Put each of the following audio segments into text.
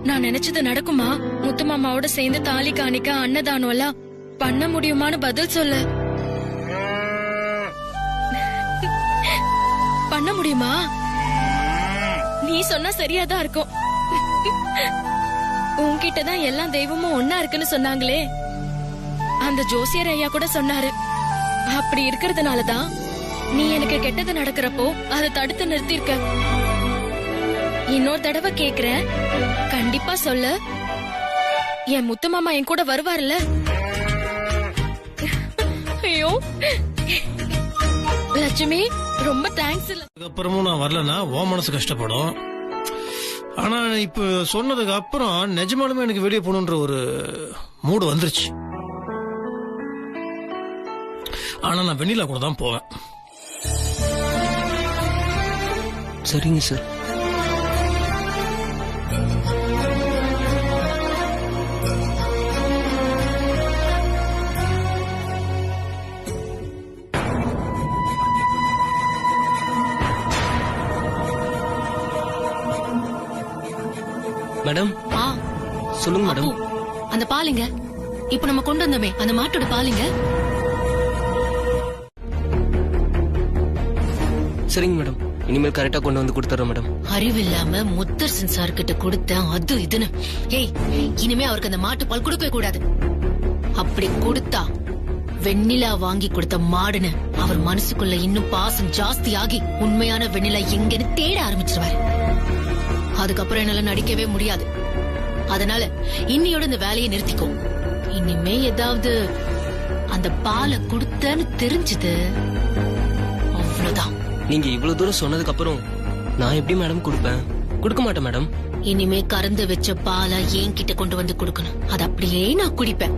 நான் நினைச்சது நடக்குமா? முத்து மாமாவோட சேர்ந்து தாலி காணிக்க அன்னதானம் எல்லாம் பண்ண முடியுமான்னு பதில் சொல்லு. பண்ண முடியுமா? நீ சொன்னா சரியாதான் இருக்கும். உன்கிட்டதான் எல்லா தெய்வமும் ஒன்னா இருக்குன்னு சொன்னாங்களே, அந்த ஜோசியர் ஐயா கூட சொன்னாரு. அப்படி இருக்கிறதுனாலதான் நீ எனக்கு கெட்டது நடக்கிறப்போ அதை தடுத்து நிறுத்திருக்க. இன்னொரு தடவை கேக்குறேன், கண்டிப்பா சொல்லு. என் முத்து மாமா என் கூட வருவார்ல? ஐயோ லட்சுமி, ரொம்ப தேங்க்ஸ். அதுக்கப்புறமும் நான் வரலன்னா ஓ மனசு கஷ்டப்படும். ஆனா இப்ப சொன்னதுக்கு அப்புறம் நிஜமாலுமே எனக்கு வெளியே போகணுன்ற ஒரு மூடு வந்துருச்சு. ஆனா நான் வெண்ணிலா கூட தான் போவேன். சரிங்க சார். மேடம். சொல்லுங்க மேடம். அந்த பாலுங்க, இப்ப நம்ம கொண்டு வந்தோமே அந்த மாட்டோட பாலுங்க. சரிங்க மேடம், இனிமேல் கரெக்டா கொண்டு வந்து கொடுத்துறேன் மேடம். அறிவில்லாம முத்தரசன் சார் கிட்ட கொடுத்த அது இதுன்னு. ஏய், இனிமே அவருக்கு அந்த மாட்டு பால் கொடுக்கவே கூடாது. அப்படி கொடுத்தா வெண்ணிலா வாங்கி கொடுத்த மாடுன்னு அவர் மனசுக்குள்ள இன்னும் பாசம் ஜாஸ்தி ஆகி உண்மையான வெண்ணிலா எங்கன்னு தேட ஆரம்பிச்சிருவாரு. அதுக்கப்புறம் என்னால நடிக்கவே முடியாது. அதனால இன்னையோட இந்த வேலையை நிறுத்திக்கோ. இனிமே ஏதாவது அந்த பாலை கொடுத்தன்னு தெரிஞ்சது அவ்வளவுதான். நீங்க இவ்வளவு தூரம் சொன்னதுக்கு அப்புறம் நான் எப்படி மேடம் கொடுப்பேன்? கொடுக்க மாட்டேன் மேடம். இனிமே கறந்து வச்ச பாலை என்கிட்ட கொண்டு வந்து கொடுக்கணும். அது அப்படியே நான் குடிப்பேன்.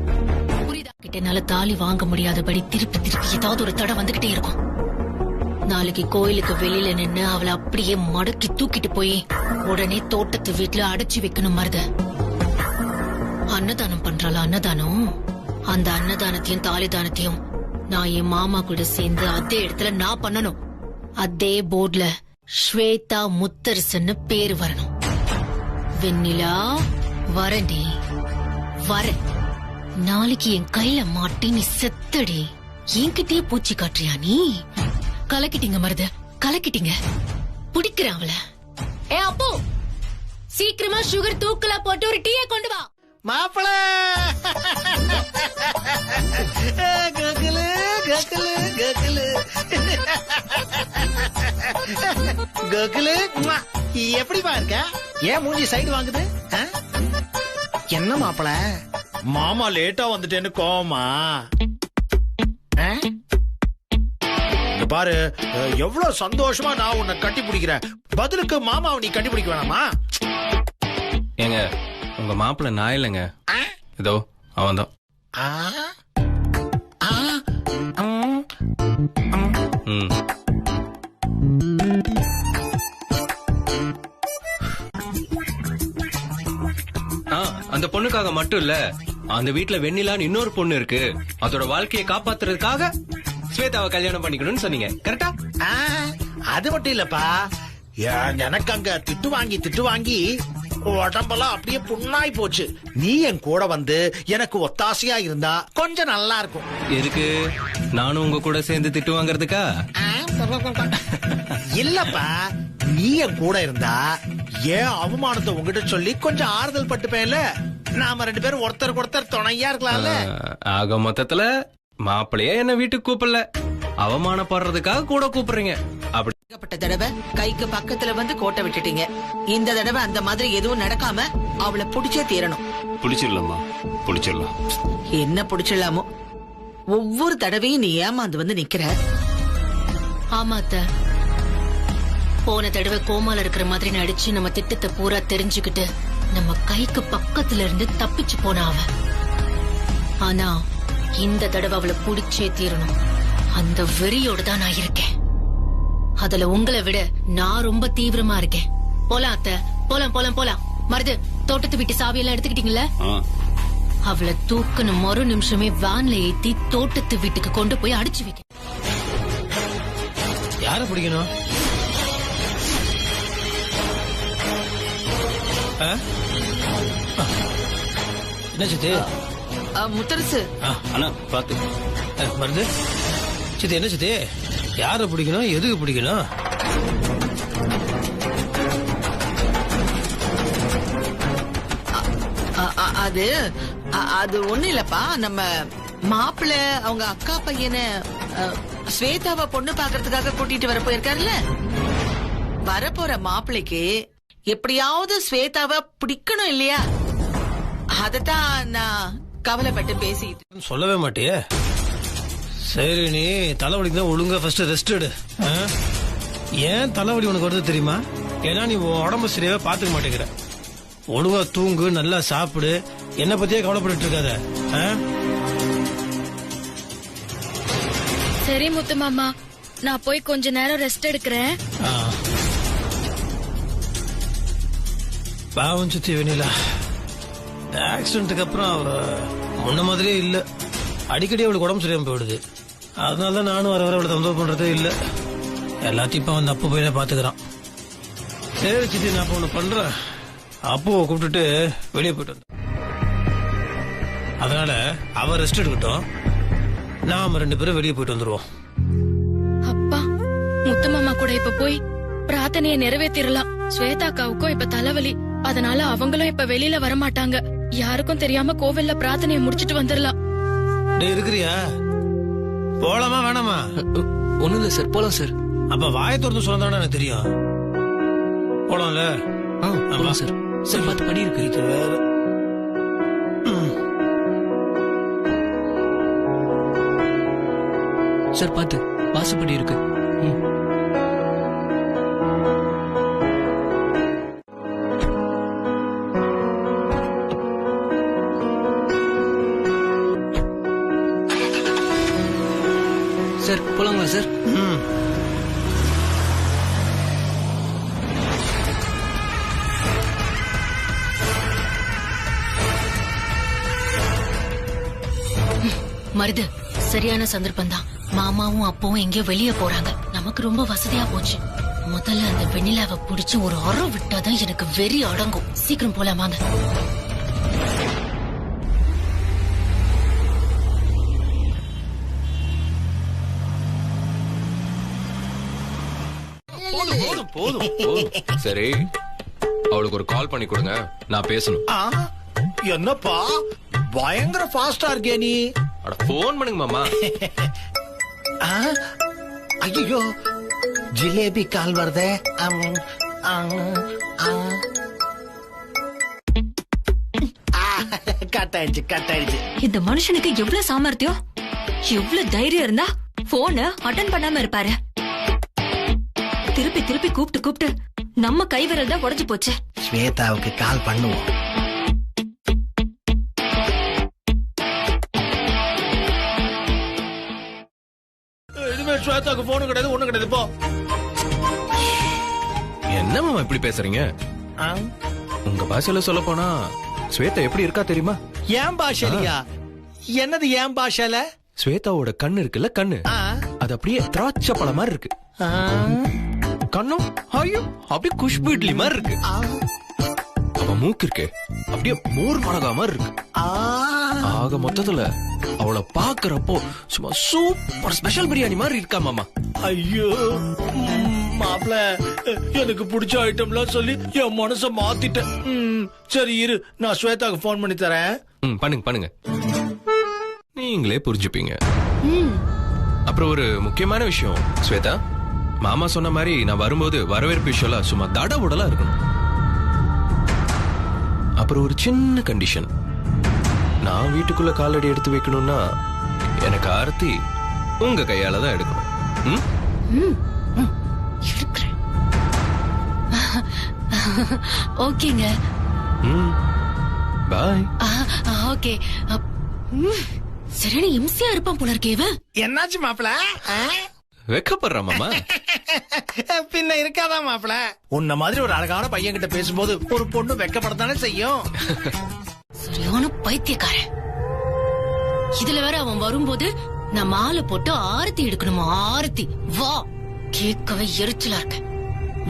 புரியுதா? கிட்ட என்னால தாலி வாங்க முடியாதபடி திருப்பி திருப்பி ஏதாவது ஒரு தடை வந்துகிட்டே இருக்கும். நாளைக்கு கோயிலுக்கு வெளியில நின்னு அவளை அப்படியே மடக்கி தூக்கிட்டு போய் உடனே தோட்டத்து வீட்டுல அடைச்சு வைக்கணும். மருத அன்னதானம் பண்றாளா? அன்னதானம். அந்த அன்னதானத்தையும் தாலிதானத்தையும் நான் என் மாமா கூட சேர்ந்து அதே இடத்துல நான் பண்ணணும். அதே போர்ட்ல ஸ்வேதா முத்தரசன்னு பேரு வரணும். வெண்ணிலா வரண்டி வர. நாளைக்கு என் கையில மாட்டி நீ செத்தடி. என்கிட்டயே பூச்சி காட்டுறியா நீ? கலக்கிட்டீங்க மருத, கலக்கிட்டீங்க. பிடிக்கிறேன் அவள. ஏ அப்போ, சீக்கிரமா சுகர் தூக்கலா போட்டு ஒரு டீயை கொண்டு வா. மாப்பிள ககலு ககலு ககலு ககலு, எப்படிப்பா இருக்க? ஏன் மூஞ்சி சைடு வாங்குது? என்ன மாப்பிள, மாமா லேட்டா வந்துட்டேன்னு கோவமா? பாரு, எவ்வளவு சந்தோஷமா நான் உன்னை கட்டி பிடிக்கிறேன். பதிலுக்கு மாமாவை நீ கட்டி பிடிக்க வேணாமா? ஏங்க, உங்க மாப்பிள்ள நான் இல்லைங்க, இதோ அவன்தான். அந்த பொண்ணுக்காக மட்டும் இல்ல, அந்த வீட்டுல வெண்ணிலான்னு இன்னொரு பொண்ணு இருக்கு. அதோட வாழ்க்கையை காப்பாத்துறதுக்காக ஸ்வேதாவை கல்யாணம் பண்ணிக்கணும்னு சொன்னீங்க, கரெக்டா? அது மட்டும் இல்லப்பா, எனக்கு அங்க திட்டு வாங்கி உடம்பெல்லாம் அப்படியே புண்ணாய் போச்சு. நீ என் கூட வந்து எனக்கு ஒத்தாசையா இருந்தா கொஞ்சம் நல்லா இருக்கும். எதுக்கு? நானும் உங்க கூட சேர்ந்து திட்டு வாங்கறதுக்கா? இல்லப்பா, நீ என் கூட இருந்தா ஏன் அவமானத்தை உங்ககிட்ட சொல்லி கொஞ்சம் ஆறுதல் பட்டுப்பேன்ல. நாம ரெண்டு பேரும் ஒருத்தருக்கு ஒருத்தர் துணையா இருக்கலாம்ல. ஆக மொத்தத்துல மாப்பிள்ளையே என்ன வீட்டுக்கு கூப்பிடல, அவமானப்படுறதுக்காக கூட கூப்பிடுறீங்க. அப்படி தடவை கைக்கு பக்கத்துல வந்து கோட்டை விட்டுட்டீங்க. இந்த தடவை அந்த மாதிரி எதுவும் நடக்காம அவளை புடிச்சே தீரணும். புடிச்சிடலாமா? புடிச்சிடலாம். என்ன புடிச்சிடலாமோ? ஒவ்வொரு தடவையும் நீ ஏமாந்து வந்து நிக்கிற. ஆமா அத்த, போன தடவை கோமால இருக்கிற மாதிரி நடிச்சு நம்ம திட்டத்தை பூரா தெரிஞ்சுக்கிட்டு நம்ம கைக்கு பக்கத்துல இருந்து தப்பிச்சு போன அவ. ஆனா இந்த தடவை அவளை புடிச்சே தீரணும். அந்த வெறியோட தான் நான் இருக்கேன். அதுல உங்களை விட நான் ரொம்ப தீவிரமா இருக்கேன். போலாம் அத்த, போலாம் போலாம் போலாம். மருது, தோட்டத்து வீட்டு சாவியெல்லாம் எடுத்துக்கிட்டீங்களா? அவளை தூக்குன மறு நிமிஷமே வேன்ல ஏத்தி தோட்டத்து வீட்டுக்கு கொண்டு போய் அடிச்சு வைக்க. யார பிடிக்கணும்? என்ன சித்தி? முத்தரசு அண்ணா பாத்து. மருந்து சித்தி, என்ன சித்தி? யார பிடிக்கணும், எதுக்கு பிடிக்கணும்? அது அது ஒண்ணு இல்லப்பா. நம்ம மாப்பிள்ள அவங்க அக்கா பையனை ஸ்வேதாவை பொண்ணு பாக்குறதுக்காக கூட்டிட்டு வர போயிருக்காருல்ல. வரப்போற மாப்பிள்ளைக்கு எப்படியாவது ஸ்வேதாவை பிடிக்கணும் இல்லையா? அதத்தான் நான் கவலைப்பட்டு பேசிட்டு. சொல்லவே மாட்டியே. சரி, நீ தலைவலிக்கு தான் ஒழுங்கா ஃபர்ஸ்ட் ரெஸ்ட் எடு. ஏன் தலைவலி உனக்கு வருது தெரியுமா? ஏன்னா நீ உடம்பு சரியாவே பாத்துக்க மாட்டேங்கிற. ஒழுங்கா தூங்கு, நல்லா சாப்பிடு, என்ன பத்தியே கவலைப்பட்டு இருக்காத. சரி முத்து மாமா, நான் போய் கொஞ்ச நேரம் ரெஸ்ட் எடுக்கிறேன். பாவம் சித்தி வெண்ணிலா, ஆக்சிடென்ட்டுக்கு அப்புறம் அவ முன்ன மாதிரியே இல்ல. அடிக்கடி அவளுக்கு உடம்பு சரியாம போயிடுது. அதனால நானும் வர அவளை தொந்தரவு பண்றதே இல்ல. எல்லாத்தையும் இப்ப வந்து அப்ப போய் பாத்துக்கிறான். சரி சித்தி, நான் இப்ப ஒண்ணு பண்றேன். அப்போவை கூப்பிட்டுட்டு வெளியே போயிட்டு வந்தேன். அதனால அவ ரெஸ்ட் எடுக்கட்டும், நாம 2 பேரும் வெளியே போயிட்டு வந்துருவோம். அப்பா, முத்து மாமா கூட இப்ப போய் பிரார்த்தனையை நிறைவேற்றிடலாம். ஸ்வேதாக்காவுக்கும் இப்ப தலைவலி, அதனால அவங்களும் இப்ப வெளியில வரமாட்டாங்க. யாருக்கும் தெரியாம கோவில்ல பிரார்த்தனையை முடிச்சிட்டு வந்துடலாம். இருக்கிறியா? போலாமா வேணாமா? ஒண்ணும் இல்ல சார், போலாம் சார். அப்ப வாயை திறந்து சொன்னதானே எனக்கு தெரியும். போலாம்ல? போலாம் சார். சார் பார்த்து படி இருக்கு. இது வேற. சார் பார்த்து வாசப்படி இருக்கு. Sir போலாங்களா sir? மருது, சரியான சந்தர்ப்பம் தான். மாமாவும் அப்பாவும் எங்கேயோ வெளியே போறாங்க. நமக்கு ரொம்ப வசதியா போச்சு. முதல்ல அந்த வெண்ணிலாவை பிடிச்சு ஒரு அறை விட்டாதான் எனக்கு வெறி அடங்கும். சீக்கிரம் போலாமாங்க. போதும். சரி, அவளுக்கு ஒரு கால் பண்ணி கொடுங்க, நான் பேசணும். என்னப்பா பயங்கர ஃபாஸ்டா இருக்கே நீ. போன் பண்ணுங்க மாமா. ஐயோ, ஜிலேபி கால் வருதே. கட்டாயிடுச்சு. இந்த மனுஷனுக்கு எவ்வளவு சாமர்த்தியம், எவ்வளவு தைரியம் இருந்தா போன அட்டன் பண்ணாம இருப்பாரு. திருப்பி திருப்பி கூப்பிட்டு நம்ம கைவிரல் தான் உடைஞ்சு போச்சு. ஸ்வேதாவுக்கு கால் பண்ணுவோம். இனிமே ஸ்வேதாவுக்கு போன் கிடையாது, ஒண்ணும் கிடையாது. போ. என்ன மாமா இப்படி பேசுறீங்க? உங்க பாஷையில சொல்ல போனா ஸ்வேதா எப்படி இருக்கா தெரியுமா? ஏன் பாஷையா? என்னது ஏன் பாஷையில? ஸ்வேதாவோட கண்ணு இருக்குல்ல, கண்ணு அது அப்படியே திராட்சை பழம் மாதிரி இருக்கு. கண்ணும் ஐயோ அப்படியே குஷ்பு இட்லி மாதிரி இருக்கு. அவ மூக்கு இருக்கு அப்படியே மோர் மிளகா மாதிரி இருக்கு. ஆக மொத்தத்துல அவளை பாக்குறப்போ சும்மா சூப்பர் ஸ்பெஷல் பிரியாணி மாதிரி இருக்கா மாமா. ஐயோ மாப்ள, எனக்கு பிடிச்ச ஐட்டம்லாம் சொல்லி என் மனச மாத்திட்டேன். சரி இரு, நான் ஸ்வேதாக்கு போன் பண்ணி தரேன். பண்ணுங்க, நீங்களே புரிஞ்சுப்பீங்க. அப்புறம் ஒரு முக்கியமான விஷயம் ஸ்வேதா, மாமா சொன்ன மாதிரி நான் வரும்போது வரவேற்பு விஷயம் சும்மா தட உடலா இருக்கணும். அப்புறம் ஒரு சின்ன கண்டிஷன், நான் வீட்டுக்குள்ள காலடி எடுத்து வைக்கணும்னா எனக்கு ஆர்த்தி உங்க கையால தான் எடுக்கணும். ஓகேங்க. பாய். ஓகே. சரியான இம்சையா இருப்பான் போல இருக்கே இவன். என்னாச்சு மாப்ள? வெக்கப்படுற மாமா? பின்ன இருக்காதா மாப்ள? உன்ன மாதிரி ஒரு அழகான பையன் கிட்ட பேசும்போது ஒரு பொண்ணு வெக்கப்படத்தானே செய்யும். சரியான பைத்தியக்காரன். இதுல வேற அவன் வரும்போது நான் மாலை போட்டு ஆரத்தி எடுக்கணுமா? ஆரத்தி வா, கேட்கவே எரிச்சலா இருக்க.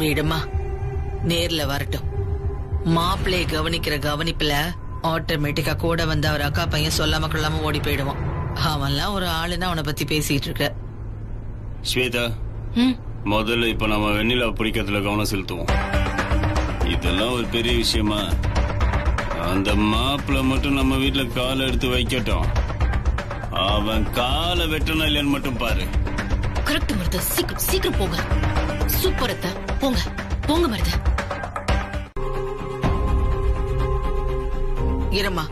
வீடுமா நேர்ல வரட்டும். மாப்பிள்ளைய கவனிக்கிற கவனிப்புல ஆட்டோமேட்டிக்கா கூட வந்து அவர் அக்கா பையன் சொல்லாம கொள்ளாம ஓடி போயிடுவான். அவன்லாம் ஒரு ஆளுன்னு அவனை பத்தி பேசிட்டு இருக்க. ஸ்வேதா, முதல்ல இப்ப நம்ம வெண்ணிலா பிடிக்கிறதுல கவனம் செலுத்துவோம். இதெல்லாம் ஒரு பெரிய விஷயமா? அந்த மாப்பிள்ள மட்டும் நம்ம வீட்டுல காலை எடுத்து வைக்கட்டும். அவன் காலை வெட்டணும் இல்லைன்னு மட்டும் பாரு. கரெக்ட் மருது, சீக்கிரம் சீக்கிரம் போங்க. சூப்பர் அத்தை, போங்க போங்க மருது. இரமா,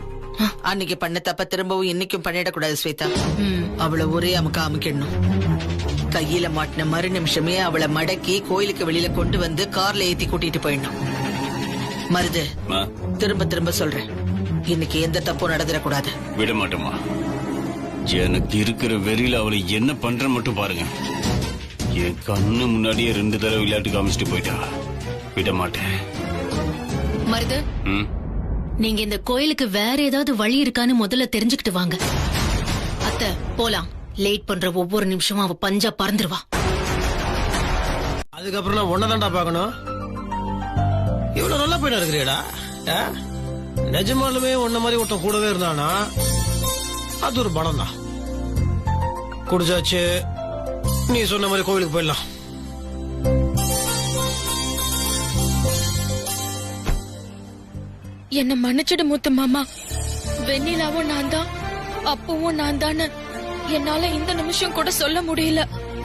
அன்னைக்கு பண்ண தப்ப திரும்பவும் இன்னைக்கும் பண்ணிடக்கூடாது ஸ்வேதா. அவளை ஒரே அமுக்க அமுக்கிடணும். கையில மாட்டின மறு நிமிஷமே அவளை மடக்கி கோயிலுக்கு வெளியில கொண்டு வந்து கார்ல ஏத்தி கூட்டிட்டு போயிடணும். மருது, திரும்ப திரும்ப சொல்றேன், இன்னைக்கு எந்த தப்பும் நடந்துடக்கூடாது. விட மாட்டோமா? எனக்கு இருக்கிற வெறியில அவளை என்ன பண்ற மட்டும் பாருங்க. என் கண்ணு முன்னாடியே 2 தடவை விளையாட்டு காமிச்சிட்டு போயிட்டா. விட மாட்டேன். மருது, நீங்க இந்த கோயிலுக்கு வேற ஏதாவது வழி இருக்கான்னு முதல்ல தெரிஞ்சுக்கிட்டு வாங்க. அத்தை போலாம். லேட் பண்ற ஒவ்வொரு நிமிஷமும் அவ பஞ்சா பறந்துருவா. அதுக்கப்புறம் நான் ஒன்னதான்டா பாக்கணும். இவ்வளவு நல்லா போயிட்டு இருக்கிறீடா. நிஜமாலுமே உன்ன மாதிரி ஒருத்தன் கூடவே இருந்தானா அது ஒரு படம் தான். குடிச்சாச்சு, நீ சொன்ன மாதிரி கோவிலுக்கு போயிடலாம். என்ன மன்னிச்சிடு முத்து மாமா. வெண்ணிலாவும் நான் தான், அப்பவும் நான் தானு என்னால இந்த நிமிஷம் கூட சொல்ல முடியல.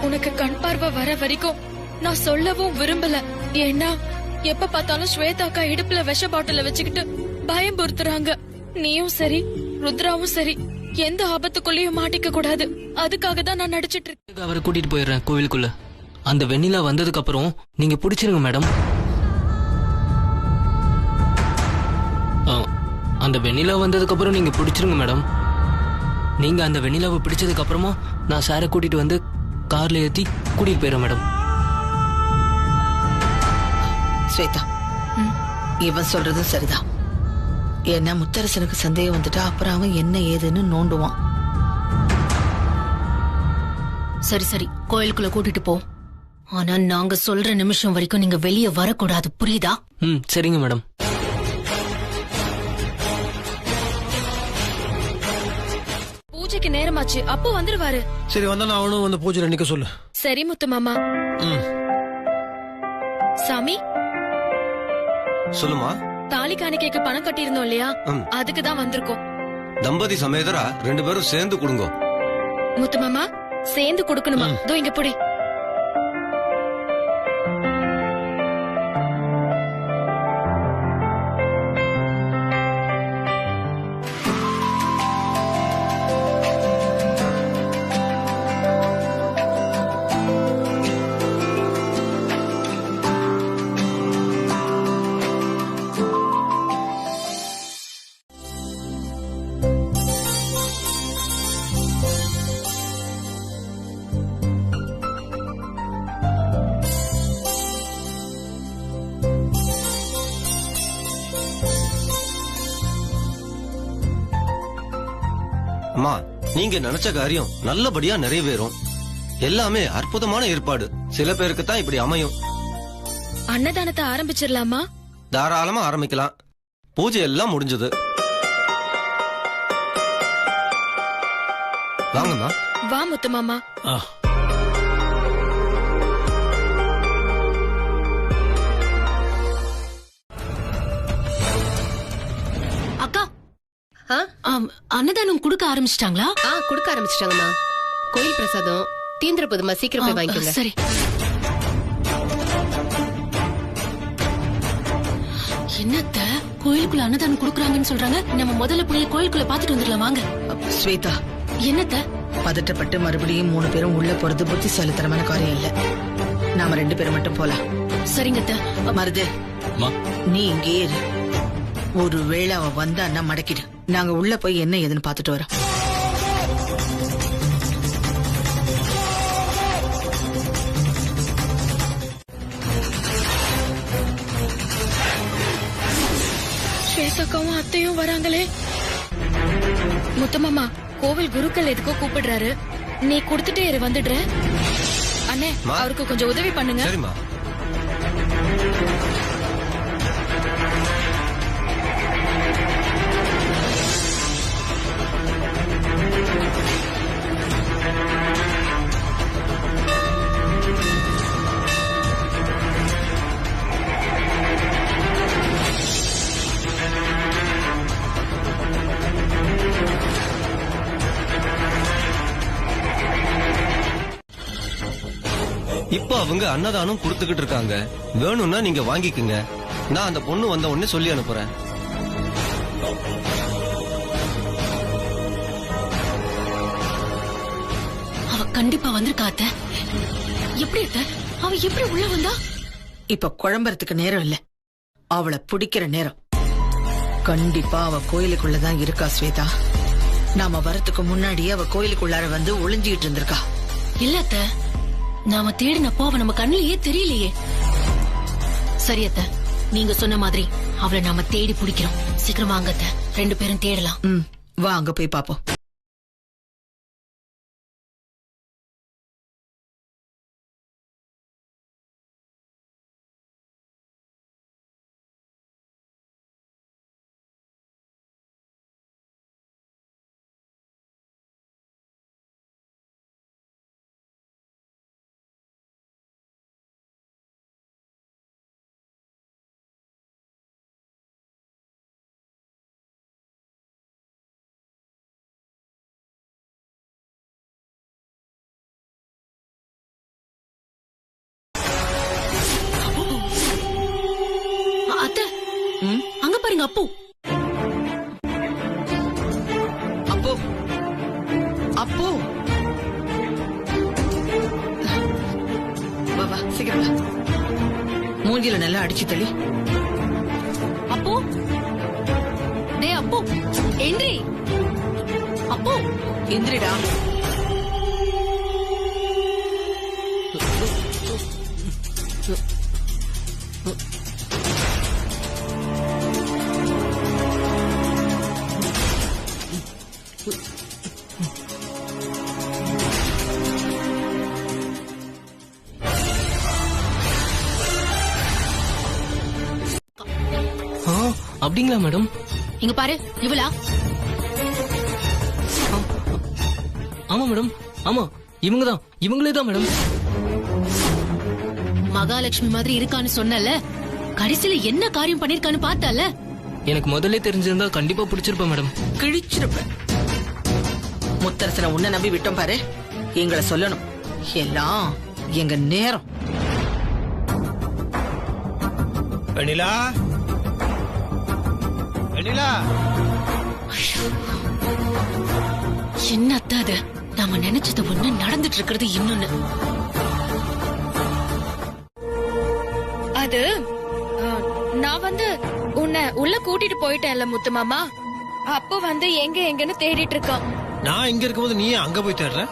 உனக்கு கண் பார்வை வர வரைக்கும் நான் சொல்லவும் விரும்பல. ஏன்னா எப்ப பார்த்தாலும் ஸ்வேதாக்கா இடுப்புல விஷ பாட்டில வச்சுக்கிட்டு பயம் பொறுத்துறாங்க. நீயும் சரி, ருத்ராவும் சரி, எந்த ஆபத்துக்குள்ளேயும் மாட்டிக்க கூடாது. அதுக்காக தான் நான் நடிச்சிட்டு இருக்கேன். அவரை கூட்டிட்டு போயிடுறேன் கோவிலுக்குள்ள. அந்த வெண்ணிலா வந்ததுக்கு அப்புறம் நீங்க பிடிச்சிருங்க மேடம். அந்த வெண்ணிலா வந்ததுக்கு அப்புறம் நீங்க பிடிச்சிருங்க மேடம். நீங்க அந்த வெண்ணிலாவை பிடிச்சதுக்கு அப்புறமா நான் சாரை கூட்டிட்டு வந்து கார்ல ஏத்தி கூட்டிட்டு போயிடுறேன் மேடம். ஸ்வேதா, இவன் சொல்றதும் சரிதான். ஏன்னா முத்தரசனுக்கு சந்தேகம் வந்துட்டா அப்புறம் அவன் என்ன ஏதுன்னு நோண்டுவான். சரி சரி, கோயிலுக்குள்ள கூட்டிட்டு போ. ஆனா நாங்க சொல்ற நிமிஷம் வரைக்கும் நீங்க வெளியே வரக்கூடாது, புரியுதா? சரிங்க மேடம். பூஜைக்கு நேரமாச்சு, அப்போ வந்துருவாரு. சரி, வந்தா நான் அவனும் வந்து பூஜையில நிக்க சொல்லு. சரி முத்து மாமா. சாமி, சொல்லுமா. தாலி காணிக்கைக்கு பணம் கட்டியிருந்தோம் இல்லையா, அதுக்கு தான் வந்திருக்கோம். தம்பதி சமேதரா 2 பேரும் சேர்ந்து கொடுங்க. முத்து மாமா, சேர்ந்து கொடுக்கணுமா? இதோ இங்க புடி. அம்மா, நீங்க நினைச்ச காரியம் நல்லபடியா நிறைவேறும். எல்லாமே அற்புதமான ஏற்பாடு. சில பேருக்கு தான் இப்படி அமையும். அன்னதானத்தை ஆரம்பிச்சிடலாமா? தாராளமா ஆரம்பிக்கலாம். பூஜை எல்லாம் முடிஞ்சது. வாங்கம்மா. வா முத்து மாமா. அக்கா, அன்னதானம் குடுக்க ஆரம்பிச்சிட்டாங்களா? குடுக்க ஆரம்பிச்சிட்டாங்கம்மா. கோயில் பிரசாதம் தீந்திர போதுமா, சீக்கிரம் போய் வாங்கிக்கோங்க. சரி. என்னத்த கோயிலுக்குள்ள அன்னதானம் குடுக்கறாங்கன்னு சொல்றாங்க. நம்ம முதல்ல போய் கோயிலுக்குள்ள பாத்துட்டு வந்துடலாம் வாங்க. ஸ்வேதா, என்னத்த பதட்டப்பட்டு மறுபடியும் 3 பேரும் உள்ள போறது புத்திசாலித்தனமான காரியம் இல்ல. நாம 2 பேரும் மட்டும் போலாம். சரிங்க. மருது, நீ இங்கே இரு. ஒருவேளை அவ வந்தான்னா மடக்கிடு. நாங்க உள்ள போய் என்ன ஏதுன்னு பாத்துட்டு வரோம். ஸ்வேதாக்காவும் அத்தையும் வராங்களே. முத்தமாமா, கோவில் குருக்கள் எதுக்கோ கூப்பிடுறாரு. நீ கொடுத்துட்டே இரு, வந்துடுற. அண்ணே, அவருக்கு கொஞ்சம் உதவி பண்ணுங்க. சரிம்மா. இப்ப அவங்க அன்னதானம் கொடுத்துக்கிட்டு இருக்காங்க. வேணும்னா நீங்க வாங்கிக்குங்க. நான் அந்த பொண்ணு வந்த உடனே சொல்லி அனுப்புறேன். அவ கண்டிப்பா வந்திருக்கா அத்தை. எப்படி அத்தை? அவ எப்படி உள்ள வந்தா? இப்ப குழம்புறதுக்கு நேரம் இல்ல, அவளை பிடிக்கிற நேரம். கண்டிப்பா அவ கோயிலுக்குள்ளதான் இருக்கா ஸ்வேதா. நாம வரத்துக்கு முன்னாடி அவ கோயிலுக்குள்ளார வந்து ஒளிஞ்சுகிட்டு இருந்திருக்கா. இல்ல அத்தை, நாம தேடினப்போ அவ நம்ம கண்ணிலேயே தெரியலையே. சரி அத்தை, நீங்க சொன்ன மாதிரி அவளை நாம தேடி பிடிக்கிறோம். சீக்கிரம் வாங்க அத்தை, 2 பேரும் தேடலாம். வா அங்க போய் பாப்போம். அத்தை, அங்க பாருங்க அப்பு. அப்போ அப்போ வா வா சீக்கிரம் வா. மூஞ்சில நல்லா அடிச்சு தள்ளி. அப்பு, டே அப்பு, எந்திரி. அப்பு, எந்திரிடா. அப்படிங்களா மேடம்? இங்க பாரு, இவளா? ஆமா மேடம், ஆமா இவங்கதான், இவங்களே தான் மேடம். மகாலட்சுமி மாதிரி இருக்கான்னு சொன்னல, கடைசியில என்ன காரியம் பண்ணிருக்கான்னு பார்த்தால. எனக்கு முதல்ல தெரிஞ்சிருந்தா கண்டிப்பா பிடிச்சிருப்பேன் மேடம். கிழிச்சிருப்ப. முத்தரசனை உன்னை நம்பி விட்டோம் பாரு. எங்களை சொல்லணும், எல்லாம் எங்க நேரம். வெண்ணிலா, வெண்ணிலா. என்ன அத்தை அது? நாம நினைச்சது ஒண்ணு, நடந்துட்டு இருக்கிறது இன்னொன்னு. அது நான் வந்து உன்னை உள்ள கூட்டிட்டு போயிட்டேன்ல முத்து மாமா. அப்போ வந்து எங்க எங்கன்னு தேடிட்டு இருக்கான். நான் இங்க இருக்கும்போது நீ அங்க போய் தேடுற?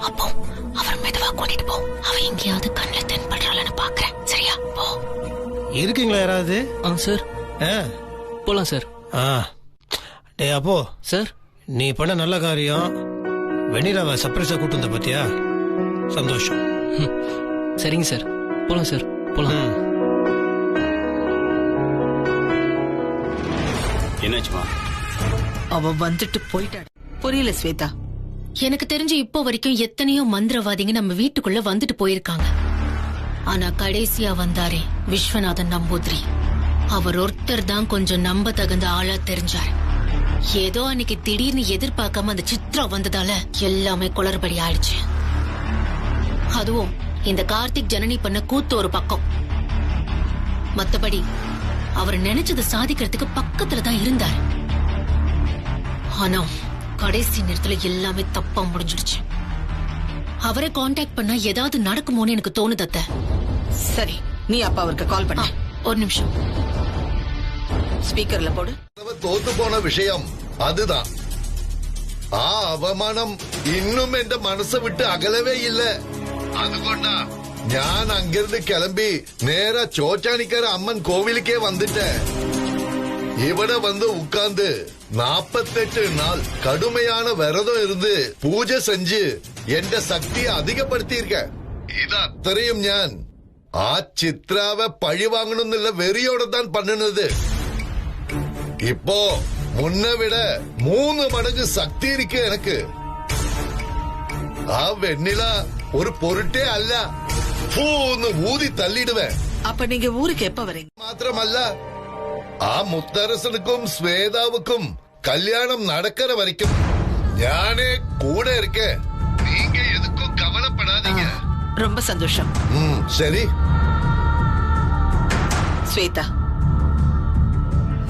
அப்போ அவர் மெதுவா கூட்டிட்டு போ. அவ எங்கேயாவது கண்ணில் தென்படுறாளன்னு பாக்குறேன். சரியா? போ. இருக்கீங்களா யாராவது? சார் போலாம் சார். டே அப்போ சார், நீ பண்ண நல்ல காரியம். வெண்ணிலாவை சர்ப்ரைஸா கூட்டு வந்த பாத்தியா? சந்தோஷம். சரிங்க சார், போலாம் சார், போலாம். என்னாச்சுமா? அவ வந்துட்டு போயிட்டாடு. புரியல ஸ்வேதா. எனக்கு தெரிஞ்சு இப்போ வரைக்கும் எத்தனையோ மந்திரவாதிங்க நம்ம வீட்டுக்குள்ள வந்துட்டு போயிருக்காங்க. ஆனா கடைசியா வந்தாரே விஸ்வநாதன் நம்பூதிரி, அவர் ஒருத்தர் தான் கொஞ்சம் நம்ப தகுந்த ஆளா தெரிஞ்சார். ஏதோ அன்னைக்கு திடீர்னு எதிர்பார்க்காம அந்த சித்ரா வந்ததால எல்லாமே குளறுபடி ஆயிடுச்சு. அதுவும் இந்த கார்த்திக் ஜனனி பண்ண கூத்து ஒரு பக்கம். மத்தபடி அவர் நினைச்சதை சாதிக்கிறதுக்கு பக்கத்துல தான் இருந்தார். ஆனா கடைசி நேரத்துல எல்லாமே தப்பா முடிஞ்சிடுச்சு. அவரை காண்டாக்ட் பண்ணா ஏதாவது நடக்குமோன்னு எனக்கு தோணுது அத்தை. சரி, நீ அப்பா அவருக்கு கால் பண்ண. ஒரு நிமிஷம். ஸ்பீக்கர்ல போடு. தோத்து போன விஷயம் அதுதான். அவமானம் இன்னும் എന്റെ മനസ്സ് விட்டு அகலவே இல்ல. അതുകൊണ്ടാ ഞാൻ അങ്ങിരുന്ന് കിளம்பி നേരെ ചോറ്റാനിക്കര അമ്മൻ കോവിലുக்கே வந்துட்டேன். ഇവിടെ வந்து உட்கார்ந்து 48 நாள் கடுமையான விரதம் இருந்து பூஜை செஞ்சு എന്റെ சக்தியை அதிகப்படுத்தியிருக்கேன். ഇത് അത്രയും ഞാൻ ആ ചിത്രാவை പഴി വാങ്ങണമെന്നുള്ള വെറിയോടെ தான் பண்ணுனது. இப்போ முன்ன விட 3 மடங்கு சக்தி இருக்கு எனக்கு. வெண்ணிலா ஒரு பொருட்டே அல்ல, பூன்னு ஊதி தள்ளிடுவேன். அப்ப நீங்க ஊருக்கு எப்ப வரீங்க? மாத்திரமல்ல, முத்தரசனுக்கும் ஸ்வேதாவுக்கும் கல்யாணம் நடக்கிற வரைக்கும் ஞானே கூட இருக்கேன். நீங்க எதுக்கும் கவலைப்படாதீங்க. ரொம்ப சந்தோஷம். சரி ஸ்வேதா,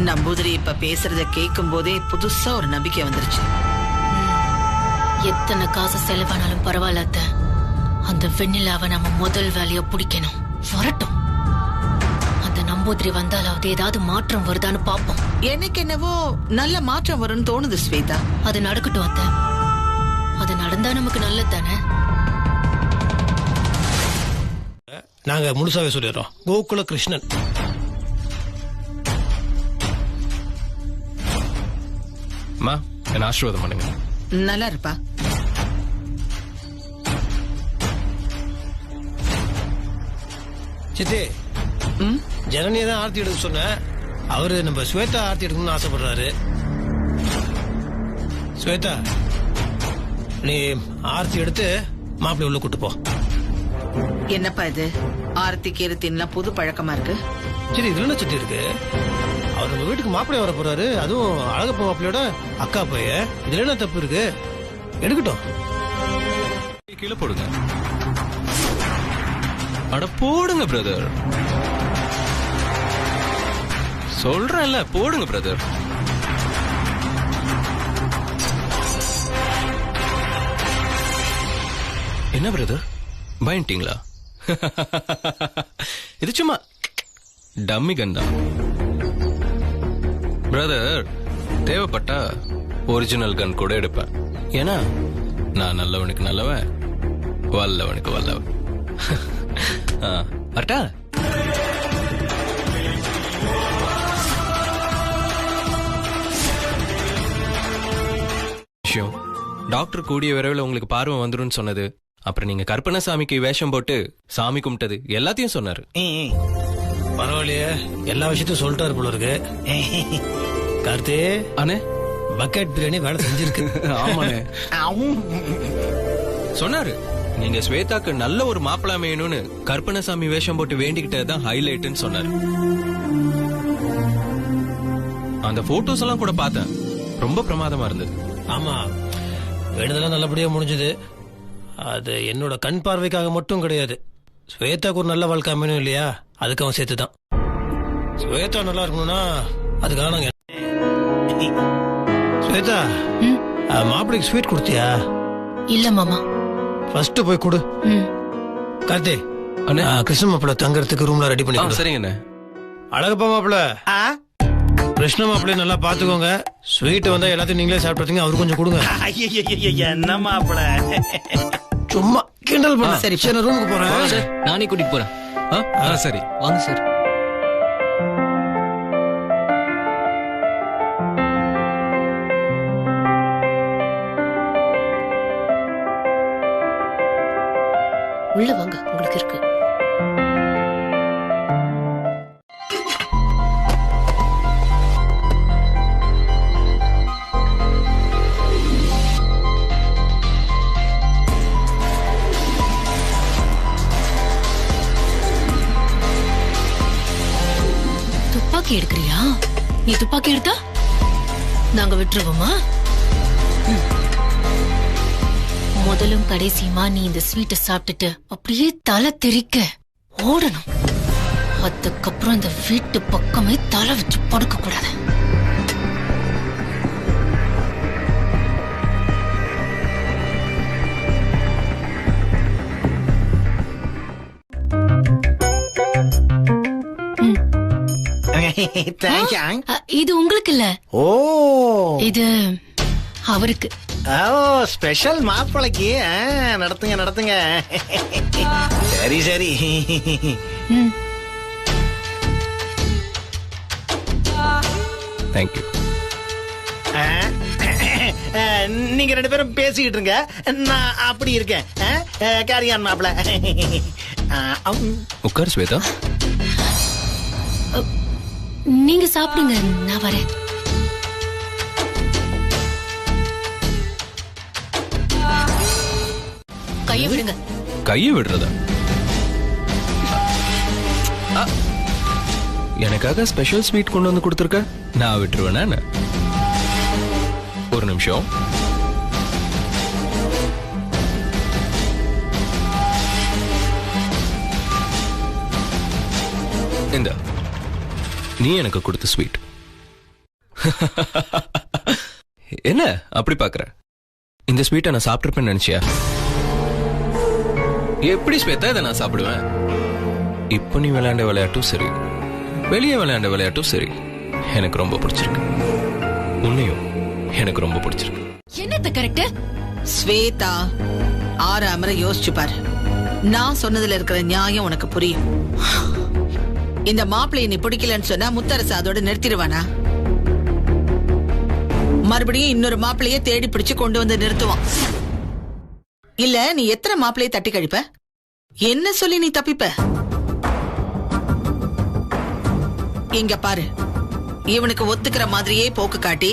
நம்பூதிரி இப்ப பேசுறத கேட்கும் போதே புதுசா ஒரு நம்பிக்கை வந்துருச்சு. எத்தனை காசு செலவானாலும் பரவாயில்ல அத்தை. அந்த வெண்ணிலாவை நம்ம முதல் வேலையா பிடிக்கணும். வரட்டும். அந்த நம்பூதிரி வந்தாலாவது ஏதாவது மாற்றம் வருதான்னு பாப்போம். எனக்கு என்னவோ நல்ல மாற்றம் வரும்னு தோணுது ஸ்வேதா. அது நடக்கட்டும் அத்தை. அது நடந்தா நமக்கு நல்லது தானே. நாங்க முழுசாவே சொல்லிடுறோம். கோகுல கிருஷ்ணன். அம்மா, என்ன ஆசீர்வாதம் பண்ணுங்க. நல்லா இருப்பா. சித்தி, ஜனனியை தான் ஆர்த்தி எடுக்க சொன்ன. அவரு நம்ம ஸ்வேதா ஆர்த்தி எடுக்கணும்னு ஆசைப்படுறாரு. ஸ்வேதா, நீ ஆர்த்தி எடுத்து மாப்பிள்ளை உள்ள கூட்டு போ. என்னப்பா இது ஆர்த்தி கீர்த்தின்லாம் புது பழக்கமா இருக்கு? சரி, இதுல என்ன சித்தி இருக்கு? அவர் நம்ம வீட்டுக்கு மாப்பிள்ளை வர போறாரு, அதுவும் அழகப்ப மாப்பிள்ளையோட அக்கா பைய. இதுல என்ன தப்பு இருக்கு? எடுக்கட்டும். கீழே போடுங்க. அட போடுங்க பிரதர். சொல்றேன்ல, போடுங்க பிரதர். என்ன பிரதர், பயன்ட்டீங்களா? இது சும்மா டம்மி கன் தான் பிரதர். தேவைப்பட்டா ஒரிஜினல் கன் கூட எடுப்பேன். ஏன்னா நான் நல்லவனுக்கு நல்லவன், வல்லவனுக்கு வல்லவன். வரட்டா? விஷயம், டாக்டர் கூடிய விரைவில் உங்களுக்கு பார்வை வந்துடும் சொன்னது. அப்புறம் நீங்க கற்பனசாமிக்கு வேஷம் போட்டு சாமி கும்பிட்டது எல்லாத்தையும் சொன்னாரு. பரவாயில்லையே, எல்லா விஷயத்தையும் சொல்லிட்டாரு போல இருக்கு. கார்த்தி அண்ணே, பக்கெட் பிரியாணி வேலை செஞ்சிருக்கு. ஆமாண்ணே, சொன்னாரு. நீங்க ஸ்வேதாக்கு நல்ல ஒரு மாப்பிள்ளை அமையணும்னு கற்பனசாமி வேஷம் போட்டு வேண்டிக்கிட்டதுதான் ஹைலைட்னு சொன்னாரு. அந்த போட்டோஸ் எல்லாம் கூட பார்த்தேன், ரொம்ப பிரமாதமா இருந்தது. ஆமா, வேணுதெல்லாம் நல்லபடியா முடிஞ்சது. அது என்னோட கண் பார்வைக்காக மட்டும் கிடையாது, ஸ்வேதாக்கு ஒரு நல்ல வாழ்க்கை அமையணும் இல்லையா, அதுக்கு அவன் சேர்த்துதான். ஸ்வேதா நல்லா இருக்கணும்னா அதுக்காக நாங்க. ஸ்வேதா, மாப்பிளைக்கு ஸ்வீட் கொடுத்தியா? இல்ல மாமா. ஃபர்ஸ்ட் போய் கொடு. கார்த்தி, கிருஷ்ண மாப்பிள்ள தங்கறதுக்கு ரூம்ல ரெடி பண்ணி. சரிங்க. அழகப்பா மாப்பிள்ள, கிருஷ்ண மாப்பிள்ளைய நல்லா பாத்துக்கோங்க. ஸ்வீட் வந்தா எல்லாத்தையும் நீங்களே சாப்பிடுறீங்க, அவரு கொஞ்சம் கொடுங்க. என்ன மாப்பிள்ள, சும்மா கிண்டல் பண்ண. சரி, ரூமுக்கு போறேன். நானே கூட்டிட்டு போறேன். சரி, வாங்க சார். உள்ள வாங்க, உங்களுக்கு இருக்கு. துப்பாக்கி எடுக்கிறியா? நீ துப்பாக்கி எடுத்தா நாங்க விட்டுருவோமா? முதலும் கடைசியுமா நீ இந்த ஸ்வீட்டை சாப்பிட்டுட்டு அப்படியே தலை தெறிக்க ஓடணும். அதுக்கப்புறம் இந்த வீட்டு பக்கமே தலை வச்சு படுக்க கூடாது. இது உங்களுக்கு இல்ல. ஓ, இது அவருக்கு. ஓ, ஸ்பெஷல் மாப்பிளைக்கு. நடத்துங்க நடத்துங்க. சரி சரி. தேங்க்யூ. நீங்க 2 பேரும் பேசிக்கிட்டு இருங்க, நான் அப்படி இருக்கேன். காரியான் மாப்பிள. உட்கார் ஸ்வேதா. நீங்க சாப்பிடுங்க, நான் வரேன். கையை விடுங்க. கையை விடுறதா? எனக்காக ஸ்பெஷல் ஸ்வீட் கொண்டு வந்து கொடுத்துருக்க, நான் விட்டுருவேனா என்ன? ஒரு நிமிஷம். இந்த நீ எனக்கு கொடுத்த ஸ்வீட். என்ன அப்படி பாக்குற? இந்த ஸ்வீட்டை நான் சாப்பிட்டிருப்பேன்னு நினைச்சியா? எப்படி ஸ்வேதா இதை நான் சாப்பிடுவேன்? இப்போ நீ விளையாண்ட விளையாட்டும் சரி, வெளியே விளையாண்ட விளையாட்டும் சரி, எனக்கு ரொம்ப பிடிச்சிருக்கு. உன்னையும் எனக்கு ரொம்ப பிடிச்சிருக்கு. என்னத்த கரெக்ட்? ஸ்வேதா, ஆறு அமர யோசிச்சு பாரு. நான் சொன்னதுல இருக்கிற நியாயம் உனக்கு புரியும். இந்த மாப்பிள்ளைய நீ பிடிக்கலன்னு சொன்னா முத்தரசு அதோட நிறுத்திடுவானா? மறுபடியும் இன்னொரு மாப்பிள்ளைய தேடி பிடிச்சு கொண்டு வந்து நிறுத்துவான். இல்ல நீ எத்தனை மாப்பிள்ளைய தட்டி கழிப்ப? என்ன சொல்லி நீ தப்பிப்ப? இங்க பாரு, இவனுக்கு ஒத்துக்கிற மாதிரியே போக்கு காட்டி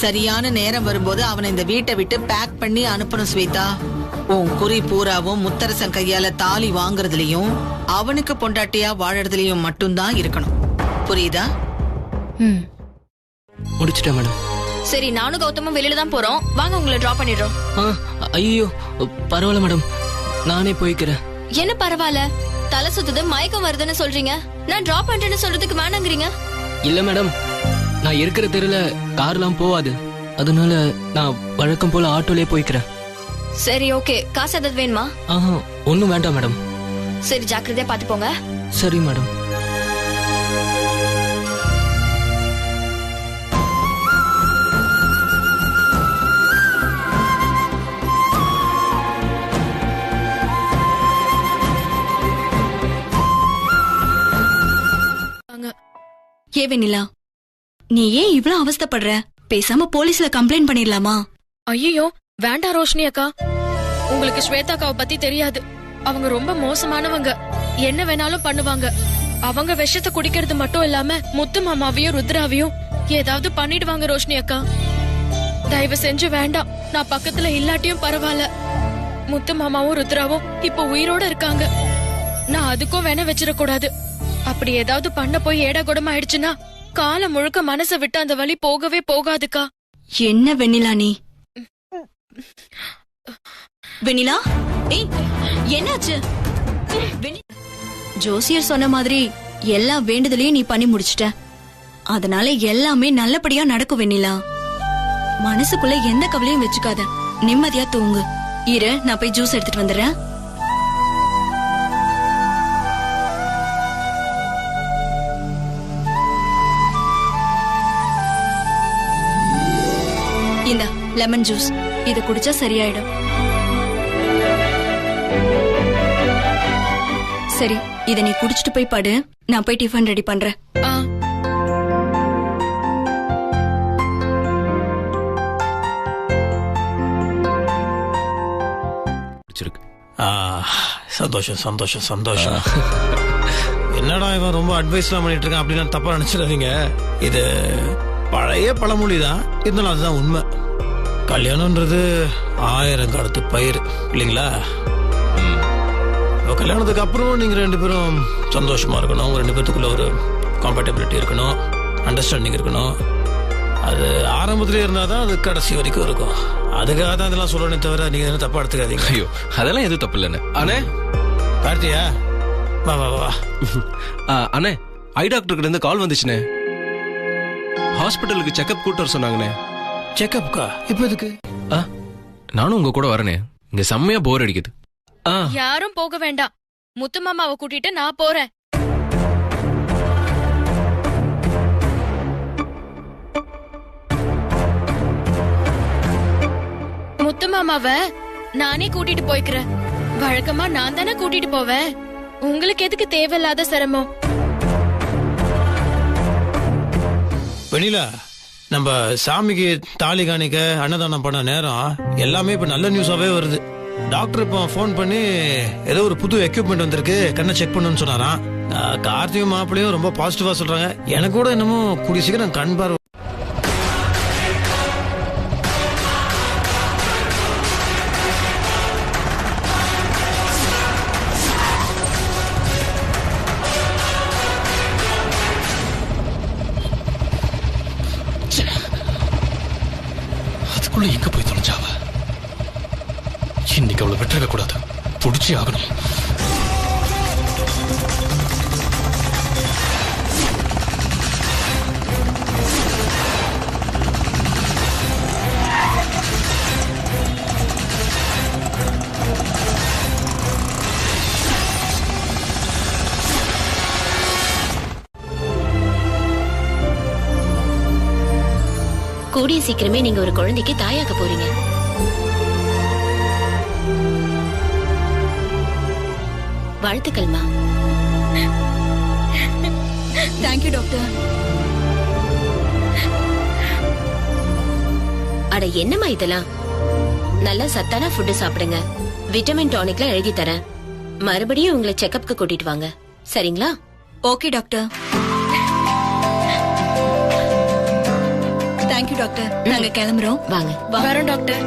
சரியான நேரம் வரும்போது அவனை இந்த வீட்டை விட்டு பேக் பண்ணி அனுப்பணும் ஸ்வேதா. உன் குறி பூராவும் முத்தரசன் கையால தாலி வாங்குறதுலயும் அவனுக்கு பொண்டாட்டியா வாழறதுலயும் மட்டும்தான் இருக்கணும். புரியுதா? முடிச்சிட்டேன் மேடம். சரி, நானும் கௌதமும் வெளியில தான் போறோம். வாங்க, உங்களை டிராப் பண்ணிடுறோம். ஐயோ பரவாயில்ல மேடம், நானே போய்க்கிறேன். என்ன பரவாயில்ல? தலை சுத்துது, மயக்கம் வருதுன்னு சொல்றீங்க. நான் டிராப் பண்றேன்னு சொல்றதுக்கு வேணாங்கிறீங்க. இல்ல மேடம், நான் இருக்கிற தெருல கார்லாம் போவாது, அதனால நான் வழக்கம் போல ஆட்டோலயே போய்க்கிறேன். சரி, ஓகே. காசு ஏதாவது வேணுமா? ஒண்ணும் வேண்டாம் மேடம். சரி, ஜாக்கிரதையா பாத்து போங்க. சரி மேடம். ஏ வெண்ணிலா, நீ ஏன் இவ்ளோ அவஸ்தைப்படுற? பேசாம போலீஸ்ல கம்ப்ளைண்ட் பண்ணிடலாமா? ஐயோ வேண்டாம் ரோஷினி அக்கா, உங்களுக்கு ஸ்வேதாக்காவை பத்தி தெரியாது. அவங்க ரொம்ப மோசமானவங்க, என்ன வேணாலும் பண்ணுவாங்க. அவங்க விஷத்தை குடிக்கிறது மட்டும் இல்லாம முத்து மாமாவையும் ருத்ராவையும் ஏதாவது பண்ணிடுவாங்க ரோஷினி அக்கா. தயவு செஞ்சு வேண்டாம். நான் பக்கத்துல இல்லாட்டியும் பரவாயில்ல. முத்து மாமாவும் ருத்ராவும் இப்ப உயிரோட இருக்காங்க. நான் அதுக்கும் வேணா வச்சிடக்கூடாது. அப்படி ஏதாவது பண்ண போய் ஏடா குடமா ஆயிடுச்சுன்னா காலம் முழுக்க மனசை விட்டு அந்த வழி போகவே போகாதுக்கா. என்ன வெண்ணிலா நீ? வெண்ணிலா, ஏய் என்னாச்சு? ஜோசியர் சொன்ன மாதிரி எல்லா வேண்டுதலையும் நீ பண்ணி முடிச்சிட்ட. அதனால எல்லாமே நல்லபடியா நடக்கும் வெண்ணிலா. மனசுக்குள்ள எந்த கவலையும் வச்சுக்காத, நிம்மதியா தூங்கு. இரு, நான் போய் ஜூஸ் எடுத்துட்டு வந்துடுறேன். இந்த லெமன் ஜூஸ், இத குடிச்சா சரியாயிடும். சரி, இத நீ குடிச்சிட்டு போய் படு. நான் போய் டிஃபன் ரெடி பண்றேன். சந்தோஷம் சந்தோஷம் சந்தோஷம். என்னடா இவன் ரொம்ப அட்வைஸ்லாம் பண்ணிட்டு இருக்கான் அப்படின்னு தப்பா நினைச்சிடாதீங்க. இது பழைய பழமொழிதான், இருந்தாலும் அதுதான் உண்மை. கல்யாணம்ன்றது 1000 காலத்து பயிர் இல்லைங்களா? கல்யாணத்துக்கு அப்புறம் நீங்க 2 பேரும் சந்தோஷமா இருக்கணும். உங்க 2 பேத்துக்குள்ள ஒரு காம்பேட்டபிலிட்டி இருக்கணும், அண்டர்ஸ்டாண்டிங் இருக்கணும். அது ஆரம்பத்திலே இருந்தாதான் அது கடைசி வரைக்கும் இருக்கும். அதுக்காக தான் இதெல்லாம் சொல்லணுமே தவிர நீங்க எதுவும் தப்பா எடுத்துக்காதீங்க. ஐயோ, அதெல்லாம் எதுவும் தப்பு இல்லைண்ணே. அண்ணே கார்த்தியா, வா வா வா. அண்ணே, ஐ டாக்டர் கிட்ட இருந்து கால் வந்துச்சுண்ணே. ஹாஸ்பிட்டலுக்கு செக்அப் கூட்டு வர சொன்னாங்கண்ணே. செக்அப்கா? இப்ப எதுக்கு? நானும் உங்க கூட வரனே, இங்க செம்மையா போர் அடிக்குது. யாரும் போக வேண்டாம், முத்து மாமாவை கூட்டிட்டு நான் போறேன். முத்து மாமாவை நானே கூட்டிட்டு போய்க்கிறேன். வழக்கமா நான் தானே கூட்டிட்டு போவேன். உங்களுக்கு எதுக்கு தேவையில்லாத சிரமம்? வெண்ணிலா, நம்ம சாமிக்கு தாலி காணிக்க அன்னதானம் பண்ண நேரம் எல்லாமே இப்ப நல்ல நியூஸாவே வருது. டாக்டர் இப்போ போன் பண்ணி ஏதோ ஒரு புது எக்யூப்மெண்ட் வந்திருக்கு, கண்ணை செக் பண்ணுன்னு சொன்னாராம். கார்த்தியும் மாப்பிளையும் ரொம்ப பாசிட்டிவா சொல்றாங்க. எனக்கு கூட என்னமோ கூடிய சீக்கிரம் கண் பார்வை. இன்னைக்கு அவளை விட்டுற கூடாது, புடிச்சே ஆகணும். கூடிய சீக்கிரமே நீங்க ஒரு குழந்தைக்கு தாயாக்க போறீங்க. வாழ்த்துக்கள்மா. Thank you doctor. அட என்னம்மா இதெல்லாம்? நல்ல சத்தான ஃபுட் சாப்பிடுங்க. விட்டமின் டானிக்ல எழுதி தரேன். மறுபடியும் உங்களை செக்கப்க்கு கூட்டிட்டு வாங்க, சரிங்களா? Okay doctor. Thank you doctor. நாங்க கிளம்புறோம். வாங்க. வரோம் டாக்டர்.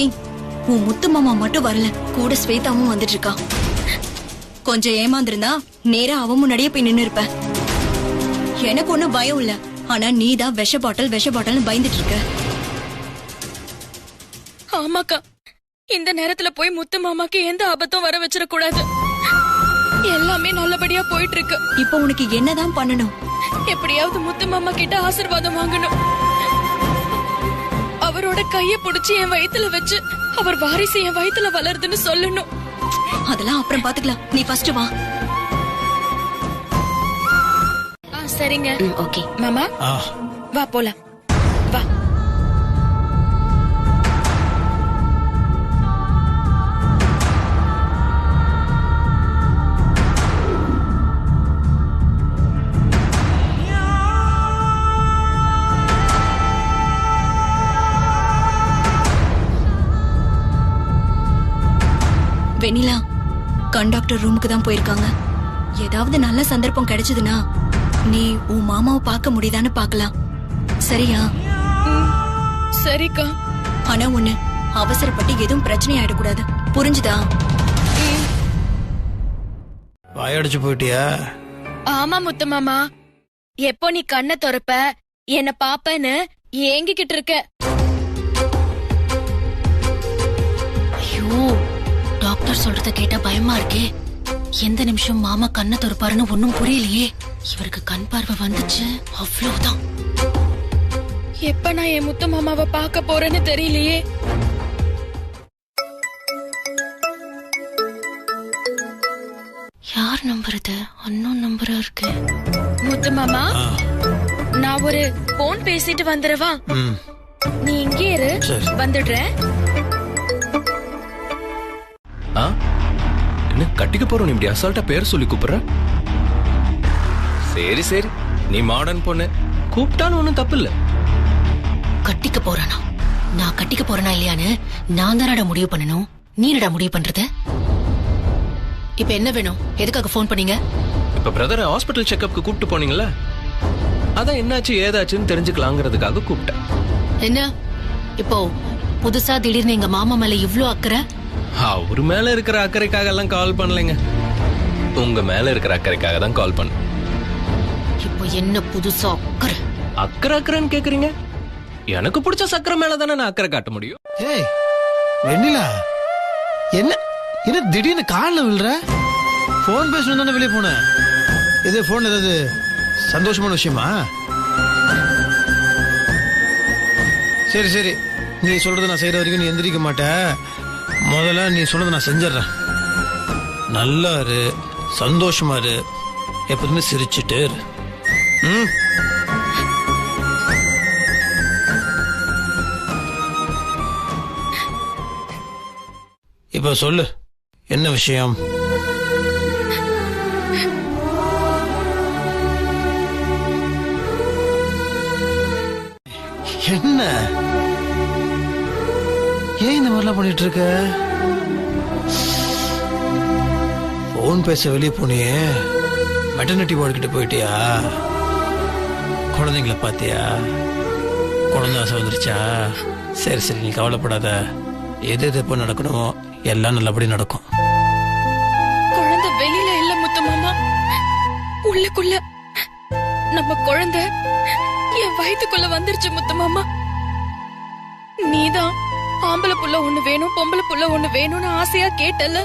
ஏன் உன் முத்து மாமா மட்டும் வரல, கூட ஸ்வேதாவும் வந்துட்டு இருக்கா. கொஞ்சம் ஏமாந்திருந்தா நேரா அவன் முன்னாடியே போய் நின்னு இருப்ப. எனக்கு ஒண்ணும் பயம் இல்ல, ஆனா நீதான் விஷ பாட்டில் பயந்துட்டு இருக்க. ஆமாக்கா, இந்த நேரத்துல போய் முத்து மாமாக்கு எந்த ஆபத்தும் வர வச்சிட கூடாது. எல்லாமே நல்லபடியா போயிட்டு இருக்கு. இப்போ உனக்கு என்னதான் பண்ணணும்? எப்படியாவது முத்து மாமா கிட்ட ஆசீர்வாதம் வாங்கணும். அவரோட கைய புடிச்சு என் வயித்துல வச்சு அவர் வாரிசு என் வயித்துல வளருதுன்னு சொல்லணும். அதெல்லாம் அப்புறம் பாத்துக்கலாம், நீ ஃபர்ஸ்ட் வா. சரிங்க. ஓகே மாமா, வா போலாம். வா. வெண்ணிலா கண்டக்டர் ரூமுக்கு தான் போயிருக்காங்க. ஏதாவது நல்ல சந்தர்ப்பம் கிடைச்சதுன்னா நீ உன் மாமாவை பார்க்க முடியுதான்னு பார்க்கலாம், சரியா? சரிக்கா. ஆனா ஒண்ணு, அவசரப்பட்டு எதுவும் பிரச்சனை ஆயிடக்கூடாது, புரிஞ்சுதா? வாயடிச்சு போயிட்டியா? ஆமா முத்து மாமா, எப்போ நீ கண்ணை திறப்ப என்ன பாப்பன்னு ஏங்கிக்கிட்டு இருக்க. ஐயோ, டாக்டர் சொல்றத கேட்டா பயமா இருக்கே. எந்த நிமிஷம் மாமா கண்ணை திறப்பாருன்னு ஒன்னும் புரியலையே. இவருக்கு கண் பார்வை வந்துச்சு, அவ்வளவுதான். எப்ப நான் என் முத்து மாமாவை பார்க்க போறேன்னு தெரியலையே. யார் நம்பர் இது? அன்னோன் நம்பரா இருக்கு. முத்து மாமா, நான் ஒரு போன் பேசிட்டு வந்துடவா? நீ இங்கே இரு, வந்துடுறேன். என்ன கட்டிக்க போறோம் இப்படி அசால்ட்டா பேர் சொல்லி கூப்பிடுற? சரி சரி, நீ மாடர்ன் பொண்ணு, கூப்பிட்டாலும் ஒண்ணும் தப்பு இல்ல. கட்டிக்க போறானா? நான் கட்டிக்க போறேனா இல்லையான்னு நான் தானடா முடிவு பண்ணணும். நீ என்னடா முடிவு பண்றது? இப்ப என்ன வேணும்? எதுக்காக போன் பண்ணீங்க? இப்ப பிரதர் ஹாஸ்பிட்டல் செக்அப்க்கு கூப்பிட்டு போனீங்கல்ல, அதான் என்னாச்சு ஏதாச்சுன்னு தெரிஞ்சுக்கலாங்கிறதுக்காக கூப்பிட்டேன். என்ன இப்போ புதுசா திடீர்னு எங்க மாமா மேல இவ்ளோ அக்கறை? அவரு மேல இருக்கிற அக்கறைக்காக எல்லாம் கால் பண்ணலைங்க, உங்க மேல இருக்கிற அக்கறைக்காக தான் கால் பண்ண. இப்போ என்ன புதுசா அக்கறை? அக்கறைன்னு கேக்குறீங்க? எனக்கு பிடிச்ச சக்கரை மேல தானே நான் அக்கறை காட்ட முடியும். ஏய் வெண்ணிலா, என்ன என்ன திடீர்னு காலில் விழுற? போன் பேசணும் தானே வெளியே போன. இது போன் ஏதாவது சந்தோஷமான விஷயமா? சரி சரி, நீ சொல்றதை நான் செய்யற வரைக்கும் நீ எந்திரிக்க மாட்டேன். முதல்ல நீ சொன்னதை நான் செஞ்சிடறேன். நல்லா இரு, சந்தோஷமா இரு, எப்போதுமே சிரிச்சுட்டு இரு. இப்ப சொல்லு, என்ன விஷயம்? என்ன ஏன் இந்த மாதிரிலாம் பண்ணிட்டு இருக்க? போன் பேச வெளியே போனியே, மெட்டர்னிட்டி வார்டு கிட்ட போயிட்டியா? குழந்தைங்கள பாத்தியா? குழந்தை ஆசை வந்துருச்சா? சரி சரி, நீ கவலைப்படாத. எது எது எப்போ நடக்கணுமோ எல்லாம் நல்லபடி நடக்கும். குழந்தை வெளியில இல்ல முத்து மாமா, உள்ளுக்குள்ள நம்ம குழந்தை என் வயித்துக்குள்ள வந்துருச்சு முத்து மாமா. நீதான் ஆம்பளை புள்ள ஒண்ணு வேணும் பொம்பளை புள்ள ஒண்ணு வேணும்னு ஆசையா கேட்டல,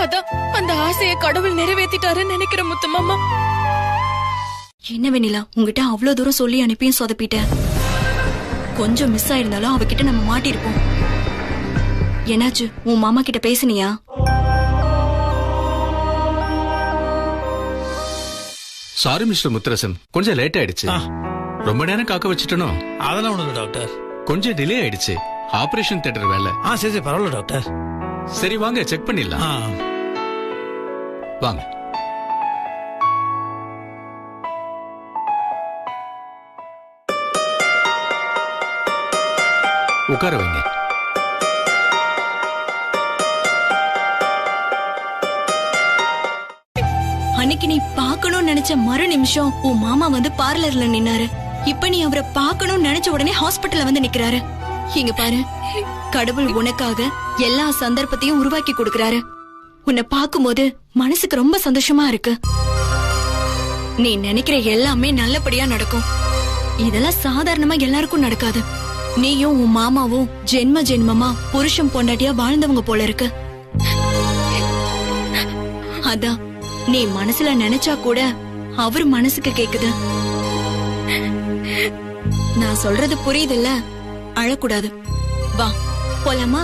அதான் அந்த ஆசைய கடவுள் நிறைவேத்திட்டாருன்னு நினைக்கிற முத்து மாமா. என்ன வெண்ணிலா, உங்ககிட்ட அவ்வளவு தூரம் சொல்லி அனுப்பியும் சொதப்பிட்ட. கொஞ்சம் மிஸ் ஆயிருந்தாலும் அவகிட்ட நம்ம மாட்டிருப்போம். என்னாச்சு, உன் மாமா கிட்ட பேசுனியா? சாரி மிஸ்டர் முத்தரசன், கொஞ்சம் லேட் ஆயிடுச்சு. ரொம்ப நேரம் காக்க வச்சுட்டனோ? அதெல்லாம் ஒண்ணு இல்ல டாக்டர், கொஞ்சம் டிலே ஆயிடுச்சு. ஆபரேஷன் தியேட்டர் வேலை. சரி சரி பரவாயில்ல டாக்டர். சரி வாங்க செக் பண்ணிடலாம். வாங்க. உட்கார வைங்க. அன்னைக்கு நீ பார்க்கணும்னு நினைச்ச மறு நிமிஷம் உன் மாமா வந்து பார்லர்ல நின்னாரு. இப்ப நீ அவரை பார்க்கணும்னு நினைச்ச உடனே ஹாஸ்பிட்டல்ல வந்து நிக்கிறாரு. இங்க பாரு, கடவுள் உனக்காக எல்லா சந்தர்ப்பத்தையும் உருவாக்கி கொடுக்கறாரு. உன்னை பார்க்கும்போது மனசுக்கு ரொம்ப சந்தோஷமா இருக்கு. நீ நினைக்கிற எல்லாமே நல்லபடியா நடக்கும். இதெல்லாம் சாதாரணமா எல்லாருக்கும் நடக்காது. நீயும் உன் மாமாவும் ஜென்ம ஜென்மமா புருஷன் பொண்டாட்டியா வாழ்ந்தவங்க போல இருக்கு. அதான் நீ மனசுல நினைச்சா கூட அவர் மனசுக்கு கேக்குது. நான் சொல்றது புரியுதுல்ல? அழக்கூடாது. வா போலாமா?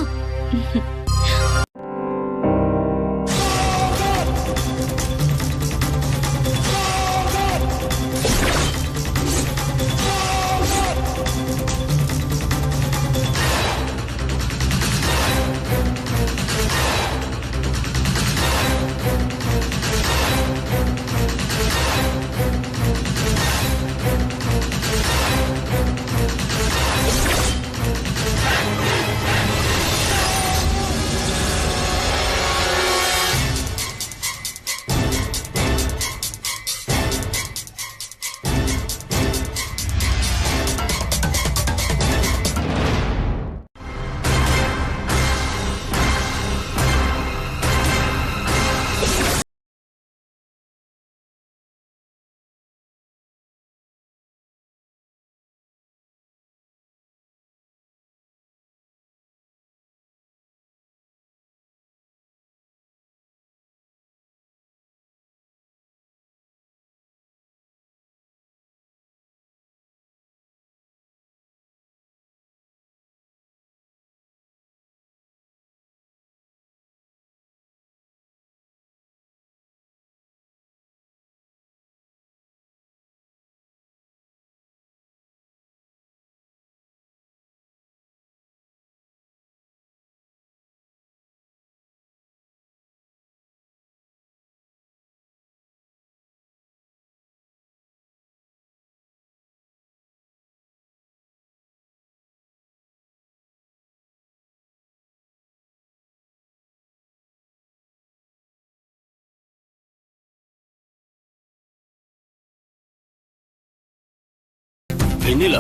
வெண்ணிலா,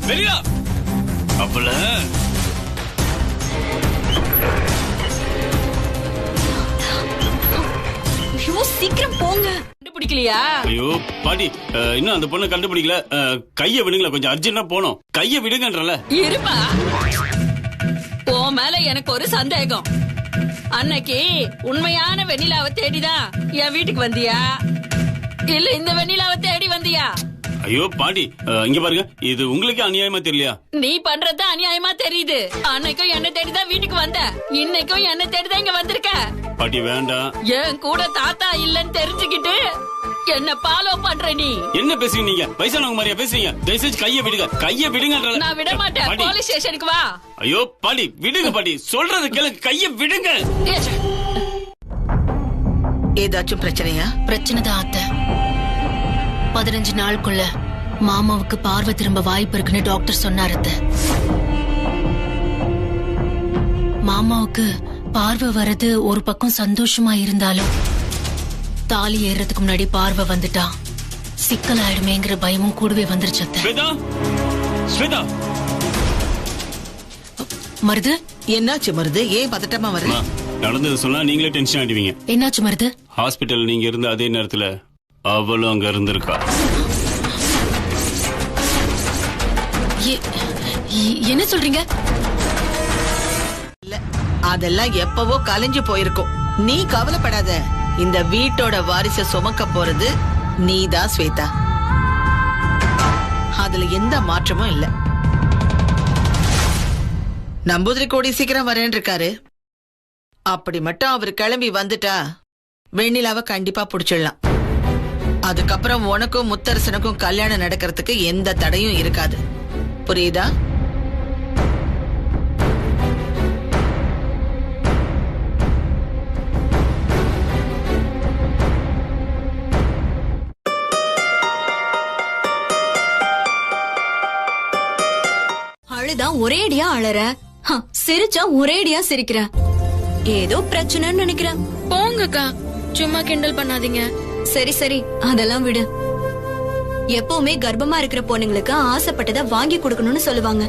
வெண்ணிலா அப்பல சீக்கிரம் போங்க. கண்டுபிடிக்கலையா? ஐயோ பாட்டி, இன்னும் அந்த பொண்ணை கண்டுபிடிக்கல. கைய விடுங்களா, கொஞ்சம் அர்ஜென்டா போனோம். கைய விடுங்கன்றல. இருப்பா, உன் மேல எனக்கு ஒரு சந்தேகம். அன்னைக்கு உண்மையான வெண்ணிலாவை தேடிதான் என் வீட்டுக்கு வந்தியா, இல்ல இந்த வெண்ணிலாவை தேடி வந்தியா? ஐயோ பாட்டி, இங்க பாருங்க, இது உங்களுக்கு அநியாயமா தெரியலையா? நீ பண்றது அநியாயமா தெரியுது. அன்னைக்கும் என்ன தேடிதான் வீட்டுக்கு வந்த, இன்னைக்கும் என்ன தேடிதான் இங்க வந்திருக்க. பாட்டி வேண்டாம். என் கூட தாத்தா இல்லன்னு தெரிஞ்சுக்கிட்டு என்ன ஃபாலோ பண்ற நீ. என்ன பேசுறீங்க நீங்க? வயசானவங்க மாதிரியா பேசுறீங்க? தயவுசெய்து கைய விடுங்க, கைய விடுங்கன்றல. நான் விட மாட்டேன். போலீஸ் ஸ்டேஷனுக்கு வா. ஐயோ பாட்டி விடுங்க பாட்டி, சொல்றது கேளுங்க, கைய விடுங்க. ஏதாச்சும் பிரச்சனையா? பிரச்சனை தான் அத்தை. 15 நாளுக்குள்ள மாமாவுக்கு பார்வை திரும்ப வாய்ப்பு இருக்குன்னு டாக்டர் சொன்னாரு அத்தை. மாமாவுக்கு பார்வை வர்றது ஒரு பக்கம் சந்தோஷமா இருந்தாலும் தாலி ஏறதுக்கு முன்னாடி பார்வை வந்துட்டா சிக்கலாயிடுமேங்கிற பயமும் கூடவே வந்துருச்சு அத்தை. மருது, என்னாச்சு மருது? ஏன் பதட்டமா வருது? நடந்தது சொன்னா நீங்களே டென்ஷன் ஆயிடுவீங்க. என்னாச்சு மருது? ஹாஸ்பிட்டல் நீங்க இருந்த அதே நேரத்துல அவளும் அங்க இருந்திருக்கா. என்ன சொல்றீங்க? அதெல்லாம் எப்பவோ கலைஞ்சு போயிருக்கும். நீ கவலைப்படாத. இந்த வீட்டோட வாரிசை சுமக்க போறது நீதான் ஸ்வேதா. அதுல எந்த மாற்றமும் இல்ல. நம்பூதிரி கோடி சீக்கிரம் வரேன் இருக்காரு. அப்படி மட்டும் அவர் கிளம்பி வந்துட்டா வெண்ணிலாவை கண்டிப்பா புடிச்சிடலாம். அதுக்கப்புறம் உனக்கும் முத்தரசனுக்கும் கல்யாணம் நடக்கிறதுக்கு எந்த தடையும் இருக்காது. புரியுதா? அழுதா ஒரேடியா அழற, சிரிச்சா ஒரேடியா சிரிக்கிற. ஏதோ பிரச்சனைன்னு நினைக்கிறேன். போங்கக்கா, சும்மா கிண்டல் பண்ணாதீங்க. சரி சரி, அதெல்லாம் விடு. எப்பவுமே கர்ப்பமா இருக்கிற பொண்ணுங்களுக்கு ஆசைப்பட்டதை வாங்கி கொடுக்கணும்னு சொல்லுவாங்க.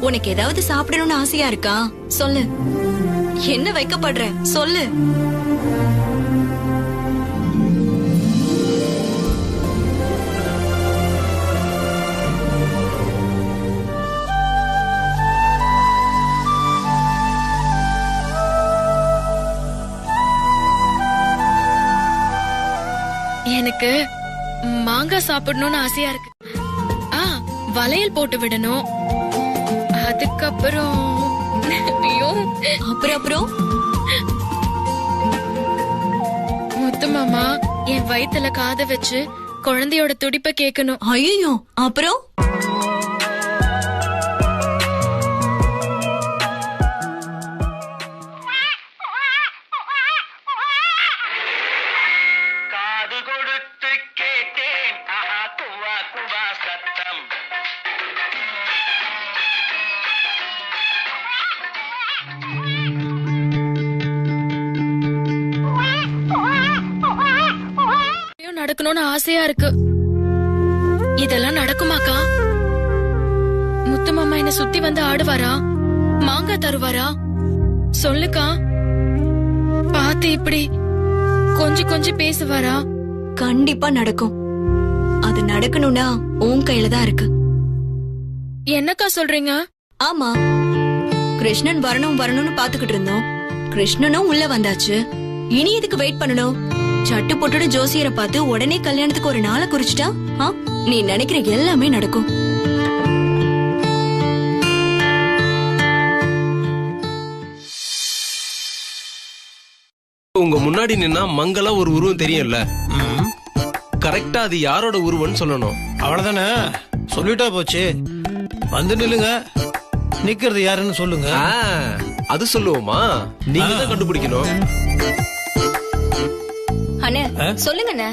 உனக்கு ஏதாவது சாப்பிடணும்னு ஆசையா இருக்கா? சொல்லு. என்ன வைக்கப்படுற? சொல்லு. எனக்கு மாங்காய் சாப்பிடணும்னு ஆசையா இருக்கு. வளையல் போட்டு விடணும். அதுக்கப்புறம் அப்புறம் முத்து மாமா என் வயித்துல காத வச்சு குழந்தையோட துடிப்பை கேட்கணும். ஐயோ, அப்புறம் நடக்கணும்னு ஆசையா இருக்கு. இதெல்லாம் நடக்குமாக்கா? முத்து மாமா என்ன சுத்தி வந்து ஆடுவாரா? மாங்காய் தருவாரா? சொல்லுக்கா. பாத்து இப்படி கொஞ்சம் கொஞ்சம் பேசுவாரா? கண்டிப்பா நடக்கும். அது நடக்கணும்னா உன் கையில தான் இருக்கு. என்னக்கா சொல்றீங்க? ஆமா, கிருஷ்ணன் வரணும் வரணும்னு பாத்துக்கிட்டு இருந்தோம். கிருஷ்ணனும் உள்ள வந்தாச்சு. இனி எதுக்கு வெயிட் பண்ணணும்? சட்டு போட்டு ஜோசியரை பார்த்து உடனே கல்யாணத்துக்கு ஒரு நாளை குறிச்சிட்டா நீ நினைக்கிற எல்லாமே நடக்கும். உங்க முன்னாடி நின்னா மங்களா ஒரு உருவம் தெரியும்ல, கரெக்டா அது யாரோட உருவம்னு சொல்லணும். அவ்வளவுதானே, சொல்லிட்டா போச்சு. வந்து நில்லுங்க, நிக்கிறது யாருன்னு சொல்லுங்க. அது சொல்லுவோமா? நீங்க தான் கண்டுபிடிக்கணும். அண்ணே சொல்லுங்க அண்ணே.